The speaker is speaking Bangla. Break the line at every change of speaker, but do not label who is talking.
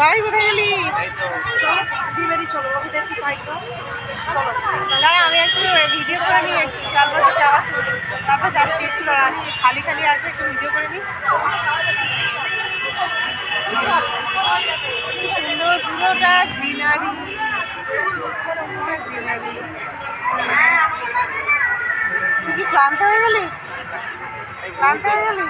ভাই কোথায় গেলি? চলো দিবেরি চলো ওদেরকে সাইড দাও। চলো দাঁড়া আমি একটু ভিডিও করে নিই একটু, তারপর তো যাওয়া তারপর যাচ্ছি একটু দাঁড়া, খালি খালি আছে একটু ভিডিও করে নিই। সুন্দর পুরোটা গ্রিনারি। তুই কি ক্লান্ত হয়ে গেলি? ক্লান্ত হয়ে গেলি?